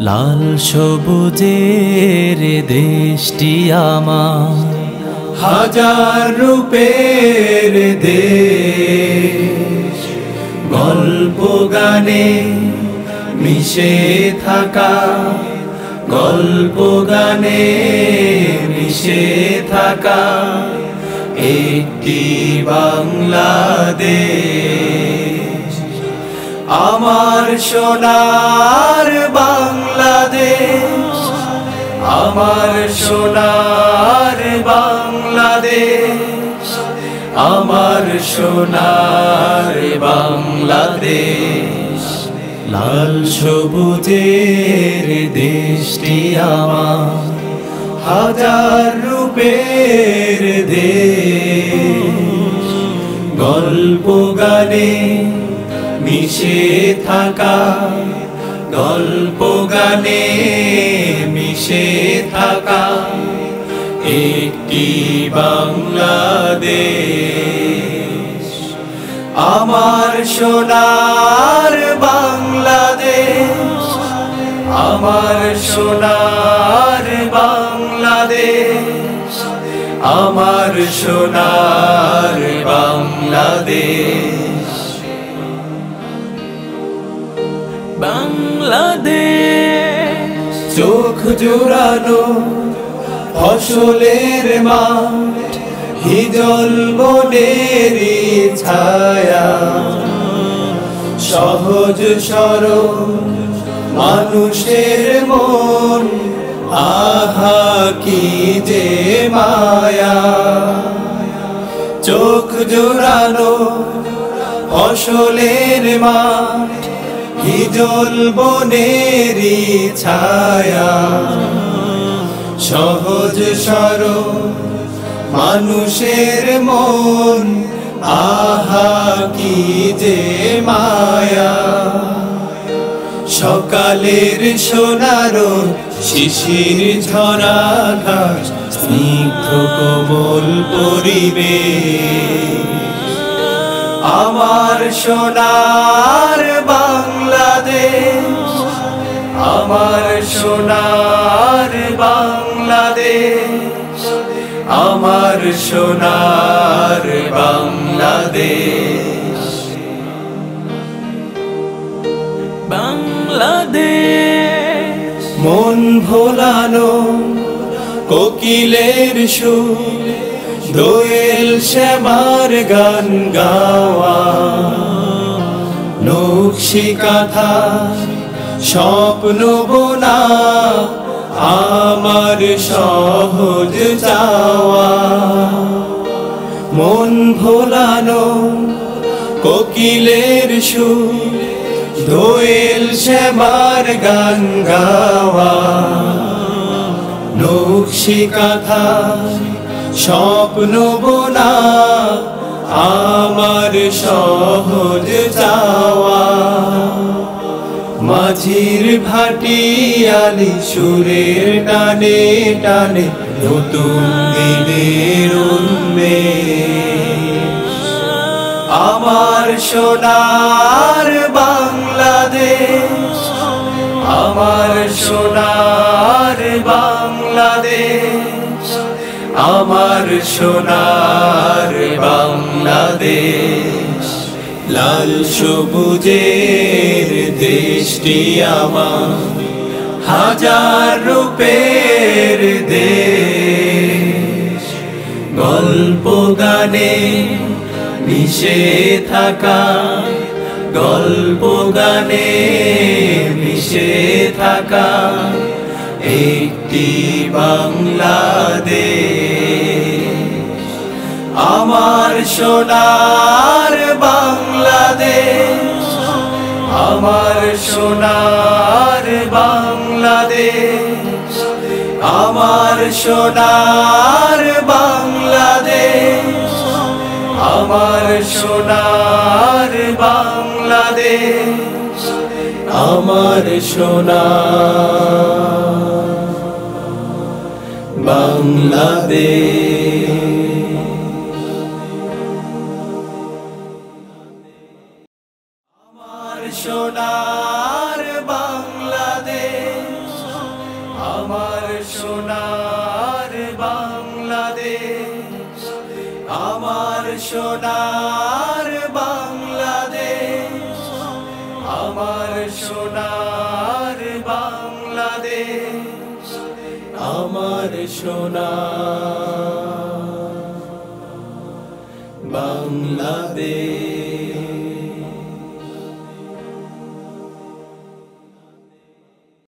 লাল সবুজের দেশটি আমার, হাজার রূপের দেশ। গল্প গানে মিশে থাকা, গল্প গানে মিশে থাকা একটি বাংলাদেশ। আমার সোনার বাংলাদেশ, আমার সোনার বাংলাদেশ, আমার সোনার বাংলাদেশ। লাল সবুজের দেশটি আমার, হাজার রূপের দেশ। গল্প গানে মিশে থাকা, গল্প গানে মিশে থাকা একটি বাংলাদেশ। আমার সোনার বাংলাদেশ, আমার সোনার বাংলাদেশ, আমার সোনার বাংলাদেশ। বাংলাদেশ চোখ জোড়ানো ফসলের মাঠ, হিজল বনেরই ছায়া, সহজ সরল মানুষের মন, আহা কি যে মায়া। চোখ জোড়ানো ফসলের মাঠ, হিজল বনেরই ছায়া, সহজ সরল মানুষের মন, আহা কি যে মায়া। সকালের সোনার শিশির ঝরা ঘাস, স্নিগ্ধ কোমল পরিবেশ। আমার সোনার বাংলাদেশ, আমার সোনার বাংলাদেশ, আমার সোনার বাংলাদেশ। বাংলাদেশ মন ভোলানো কোকিলের সুর, দোয়েল শ্যামার গান গাওয়া, নকশি কাঁথা স্বপ্ন বোনা আমার সহজ চাওয়া। মন ভোলানো কোকিলের সুর, দোয়েল শ্যামার গান গাওয়া, নকশি কাঁথা স্বপ্ন বোনা আমার সহজ চাওয়া। মাঝির ভাটিয়ালি সুরের টানে টানে নতুন দিনের উন্মেষ। আমার সোনার বাংলাদেশ, আমার সোনার বাংলাদেশ, আমার সোনার বাংলাদেশ। লাল সবুজের দেশটি আমার, হাজার রূপের দেশ। গল্প গানে মিশে থাকা, গল্প গানে মিশে থাকা একটি বাংলাদেশ। আমার সোনার বাংলাদেশ, আমার সোনার বাংলাদেশ, আমার সোনার বাংলাদেশ, আমার সোনার বাংলাদেশ, আমার সোনার বাংলাদেশ। আমার সোনার বাংলাদেশ। সোনার বাংলাদেশ, আমার সোনার বাংলাদেশ, আমার সোনার বাংলাদেশ।